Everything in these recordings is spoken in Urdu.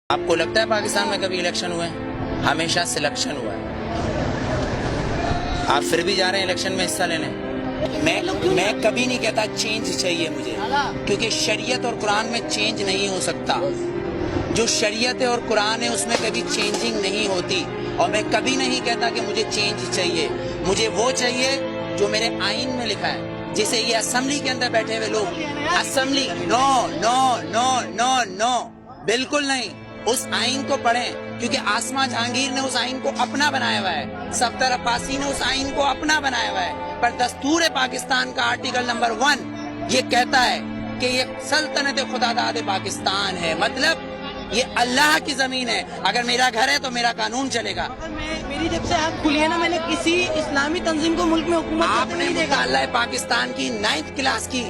آپ کو لگتا ہے پاکستان میں کبھی الیکشن ہوئے ہیں؟ ہمیشہ سلیکشن ہوا ہے۔ آپ پھر بھی جا رہے ہیں الیکشن میں حصہ لینے۔ میں کبھی نہیں کہتا چینج چاہیے مجھے، کیونکہ شریعت اور قرآن میں چینج نہیں ہو سکتا۔ جو شریعت ہے اور قرآن ہے اس میں کبھی چینجنگ نہیں ہوتی، اور میں کبھی نہیں کہتا کہ مجھے چینج چاہیے۔ مجھے وہ چاہیے جو میرے آئین میں لکھا ہے، جسے یہ اسمبلی کے اندر بیٹھے ہوئے لوگ اسمبلی نو نو نو نو نو بالکل نہیں، اس آئین کو پڑھیں، کیونکہ آسما جہانگیر نے اس آئین کو اپنا بنایا ہوا ہے، صفدر عباسی نے اس آئین کو اپنا بنایا ہوا ہے، پر دستور پاکستان کا آرٹیکل نمبر 1 یہ کہتا ہے کہ یہ سلطنت خداداد پاکستان ہے، مطلب یہ اللہ کی زمین ہے۔ اگر میرا گھر ہے تو میرا قانون چلے گا۔ میری جب سے آنکھ کھلی ہے نا، میں نے کسی اسلامی تنظیم کو ملک میں حکومت آپ نے مطالعہ پاکستان کی 9th کلاس کی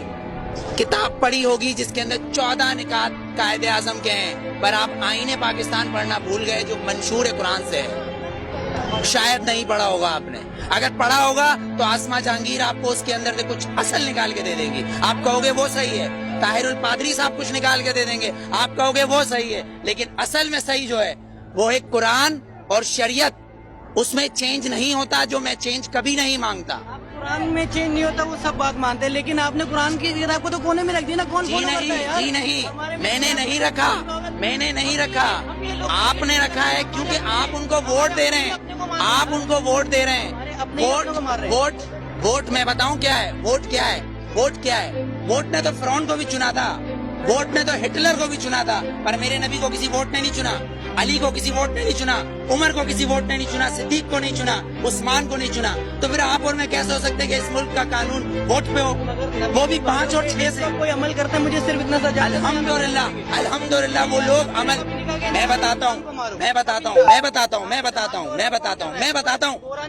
کتاب پڑھی ہوگی جس کے اندر 14 نکات قائد اعظم کے ہیں، پر آپ آئین پاکستان پڑھنا بھول گئے جو منشور قرآن سے ہے۔ شاید نہیں پڑھا ہوگا آپ نے، اگر پڑھا ہوگا تو آسما جہانگیر آپ کو اس کے اندر سے کچھ اصل نکال کے دے دیں گی، آپ کہو گے وہ صحیح ہے۔ طاہر الپادری صاحب کچھ نکال کے دے دیں گے، آپ کہو گے وہ صحیح ہے، لیکن اصل میں صحیح جو ہے وہ ایک قرآن اور شریعت، اس میں چینج نہیں ہوتا، جو میں چینج کبھی نہیں مانگتا۔ قرآن میں چینج نہیں ہوتا وہ سب بات مانتے ہیں، لیکن آپ نے قرآن کی کتاب کو تو کونے میں رکھ دی نا، کون جی نہیں، میں نے نہیں رکھا، آپ نے رکھا ہے، کیونکہ آپ ان کو ووٹ دے رہے ہیں، ووٹ میں بتاؤں کیا ہے، ووٹ کیا ہے، ووٹ نے تو فرعون کو بھی چنا تھا، ووٹ نے تو ہٹلر کو بھی چنا تھا، پر میرے نبی کو کسی ووٹ نے نہیں چنا، علی کو کسی ووٹ نے نہیں چنا، عمر کو کسی ووٹ نے نہیں چنا، صدیق کو نہیں چنا، عثمان کو نہیں چنا، تو پھر آپ اور میں کیسے ہو سکتے کہ اس ملک کا قانون ووٹ پہ ہو، وہ بھی 5 اور 6 سے کوئی عمل کرتا ہے؟ مجھے صرف اتنا سا جاننا ہے۔ الحمدللہ وہ لوگ عمل، میں بتاتا ہوں،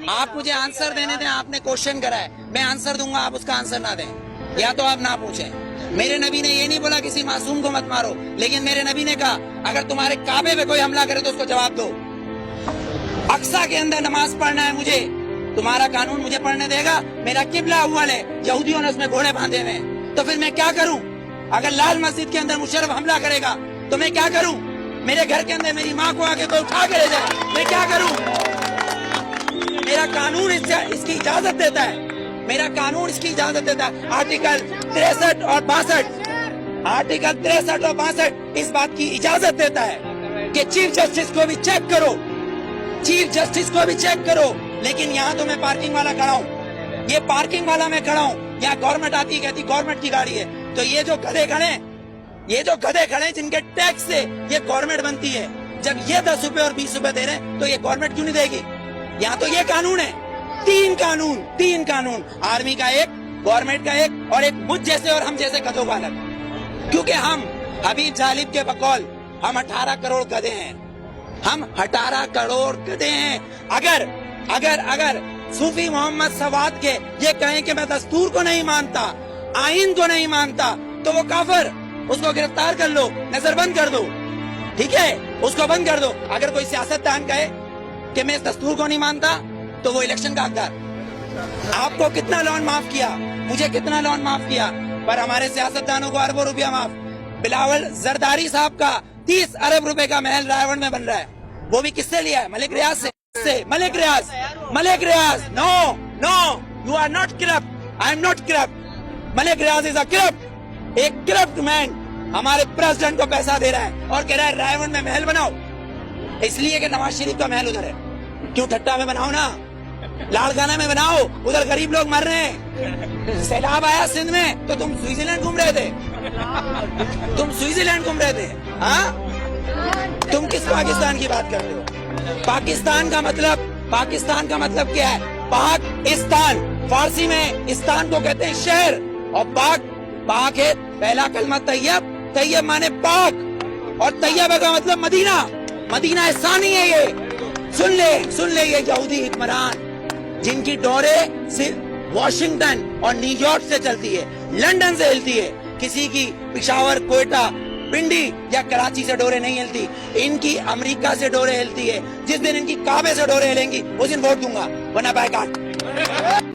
آپ مجھے آنسر دینے دیں، آپ نے کوشچن کرا ہے، میں آنسر دوں گا، آپ اس کا آنسر نہ دیں، یا تو آپ نہ پوچھیں۔ میرے نبی نے یہ نہیں بولا کسی معصوم کو مت مارو، لیکن میرے نبی نے کہا اگر تمہارے کعبے پہ کوئی حملہ کرے تو اس کو جواب دو۔ اقصی کے اندر نماز پڑھنا ہے مجھے، تمہارا قانون مجھے پڑھنے دے گا؟ میرا قبلہ اول ہے، یہودیوں نے اس میں گھوڑے باندھے ہوئے ہیں، تو پھر میں کیا کروں؟ اگر لال مسجد کے اندر مشرف حملہ کرے گا تو میں کیا کروں؟ میرے گھر کے اندر میری ماں کو آگے کوئی اٹھا کے لے جائے، میں کیا کروں؟ میرا قانون اس کی اجازت دیتا ہے، آرٹیکل 63 اور 62 اس بات کی اجازت دیتا ہے کہ چیف جسٹس کو بھی چیک کرو، لیکن یہاں تو میں پارکنگ والا کھڑا ہوں، یہ پارکنگ والا میں کھڑا ہوں، یہاں گورنمنٹ آتی ہے کہتی گورنمنٹ کی گاڑی ہے، تو یہ جو گدھے کھڑے جن کے ٹیکس سے یہ گورنمنٹ بنتی ہے، جب یہ 10 روپے اور 20 روپے دے رہے ہیں تو یہ گورنمنٹ کیوں نہیں دے گی؟ یہاں تو یہ قانون ہے، تین قانون، آرمی کا ایک، گورنمنٹ کا ایک، اور ایک مجھ جیسے اور ہم جیسے گدھوں کا الگ، کیونکہ ہم حبیب جالب کے بقول ہم 18 کروڑ گدھے ہیں، اگر صوفی محمد سواد کے یہ کہیں کہ میں دستور کو نہیں مانتا، آئین کو نہیں مانتا، تو وہ کافر، اس کو گرفتار کر لو، نظر بند کر دو، ٹھیک ہے، اس کو بند کر دو۔ اگر کوئی سیاستدان کہے کہ میں اس دستور کو نہیں مانتا تو وہ الیکشن کا حقدار۔ آپ کو کتنا لون معاف کیا، مجھے کتنا لون معاف کیا، پر ہمارے سیاستدانوں کو اربوں روپیہ معاف۔ بلاول زرداری صاحب کا 30 ارب روپے کا محل رائے میں بن رہا ہے، وہ بھی کس سے لیا ہے؟ ملک ریاض سے۔ Malik Riaz no you are not corrupt, I am not corrupt, Malik Riaz is a corrupt, ایک کرپٹ مین ہمارے پریزیڈنٹ کو پیسہ دے رہا ہے اور کہہ رہا ہے رائے میں محل بناؤ، اس لیے کہ نواز شریف کا محل ادھر ہے، کیوں ٹھٹا میں بناؤ نا، لاڑکانہ میں بناؤ، ادھر غریب لوگ مر رہے ہیں۔ سیلاب آیا سندھ میں تو تم سوئٹزرلینڈ گھوم رہے تھے، ہاں؟ تم کس پاکستان کی بات کرتے ہو؟ پاکستان کا مطلب کیا ہے؟ پاکستان، فارسی میں استان کو کہتے ہیں شہر، اور پاک ہے پہلا کلمہ طیب مانے پاک، اور طیبہ کا مطلب مدینہ ثانی ہے۔ یہ سن لے یہ یہودی حکمران جن کی ڈورے صرف واشنگٹن اور نیو یارک سے چلتی ہے، لندن سے ہلتی ہے، کسی کی پشاور، کوئٹہ، پنڈی یا کراچی سے ڈورے نہیں ہلتی، ان کی امریکہ سے ڈورے ہلتی ہے۔ جس دن ان کی کعبے سے ڈورے ہلیں گی اس دن ووٹ دوں گا، ورنہ بائیکاٹ۔